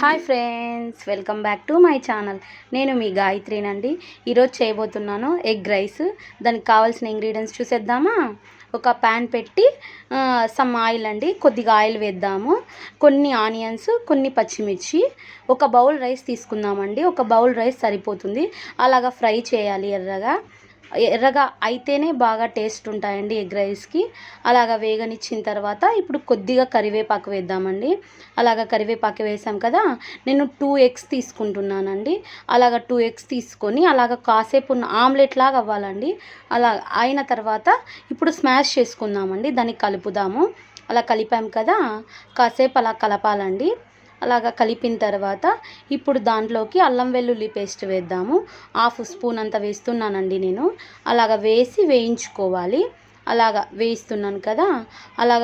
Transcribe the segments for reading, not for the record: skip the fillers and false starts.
Hi friends, welcome back to my channel. నేను మీ గాయత్రినండి. ఈరోజు చేయబోతున్నాను ఎగ్ రైస్. దానికి కావాల్సిన ఇంగ్రీడియంట్స్ చూసేద్దామా. ఒక ప్యాన్ పెట్టి సమ్ ఆయిల్ అండి, కొద్దిగా ఆయిల్ వేద్దాము. కొన్ని ఆనియన్స్, కొన్ని పచ్చిమిర్చి, ఒక బౌల్ రైస్ తీసుకుందామండి. ఒక బౌల్ రైస్ సరిపోతుంది. అలాగా ఫ్రై చేయాలి. ఎర్రగా అయితేనే బాగా టేస్ట్ ఉంటాయండి ఎగ్ రైస్కి. అలాగా వేగనిచ్చిన తర్వాత ఇప్పుడు కొద్దిగా కరివేపాకు వేద్దామండి. అలాగా కరివేపాకు వేసాం కదా, నేను 2 ఎగ్స్ తీసుకుంటున్నానండి. అలాగా 2 ఎగ్స్ తీసుకొని అలాగ కాసేపు ఆమ్లెట్ లాగా అవ్వాలండి. అలా అయిన తర్వాత ఇప్పుడు స్మాష్ చేసుకుందామండి. దాన్ని కలుపుదాము. అలా కలిపాం కదా, కాసేపు అలా కలపాలండి. అలాగా కలిపిన తర్వాత ఇప్పుడు దాంట్లోకి అల్లం వెల్లుల్లి పేస్ట్ వేద్దాము. 1/2 స్పూన్ అంత వేస్తున్నానండి నేను. అలాగ వేయించుకోవాలి. అలాగా వేయిస్తున్నాను కదా, అలాగ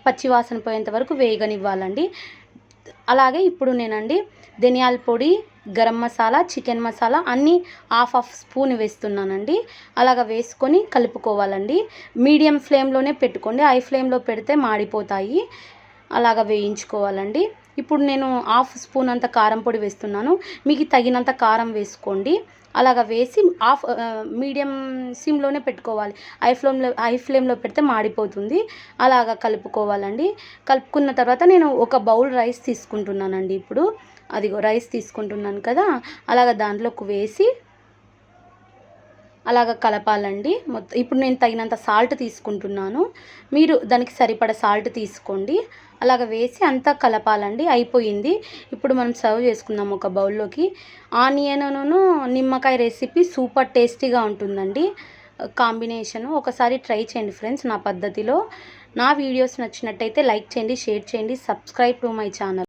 పచ్చివాసన పోయేంత వరకు వేగనివ్వాలండి. అలాగే ఇప్పుడు నేనండి ధనియాల పొడి, గరం మసాలా, చికెన్ మసాలా అన్నీ 1/2 స్పూన్ వేస్తున్నానండి. అలాగ వేసుకొని కలుపుకోవాలండి. మీడియం ఫ్లేమ్లోనే పెట్టుకోండి, హై ఫ్లేమ్లో పెడితే మాడిపోతాయి. అలాగ వేయించుకోవాలండి. ఇప్పుడు నేను 1/2 స్పూన్ అంత కారం పొడి వేస్తున్నాను. మీకు తగినంత కారం వేసుకోండి. అలాగ వేసి మీడియం సిమ్లోనే పెట్టుకోవాలి. హై ఫ్లేమ్లో పెడితే మాడిపోతుంది. అలాగ కలుపుకోవాలండి. కలుపుకున్న తర్వాత నేను ఒక బౌల్ రైస్ తీసుకుంటున్నానండి. ఇప్పుడు అదిగో రైస్ తీసుకుంటున్నాను కదా, అలాగ దాంట్లోకి వేసి అలాగ కలపాలండి మొత్తం. ఇప్పుడు నేను తగినంత సాల్ట్ తీసుకుంటున్నాను. మీరు దానికి సరిపడ సాల్ట్ తీసుకోండి. అలాగ వేసి అంతా కలపాలండి. అయిపోయింది. ఇప్పుడు మనం సర్వ్ చేసుకుందాం ఒక బౌల్లోకి. ఆనియన్ను నిమ్మకాయ రెసిపీ సూపర్ టేస్టీగా ఉంటుందండి కాంబినేషను. ఒకసారి ట్రై చేయండి ఫ్రెండ్స్ నా పద్ధతిలో. నా వీడియోస్ నచ్చినట్టయితే లైక్ చేయండి, షేర్ చేయండి, సబ్స్క్రైబ్ టు మై ఛానల్.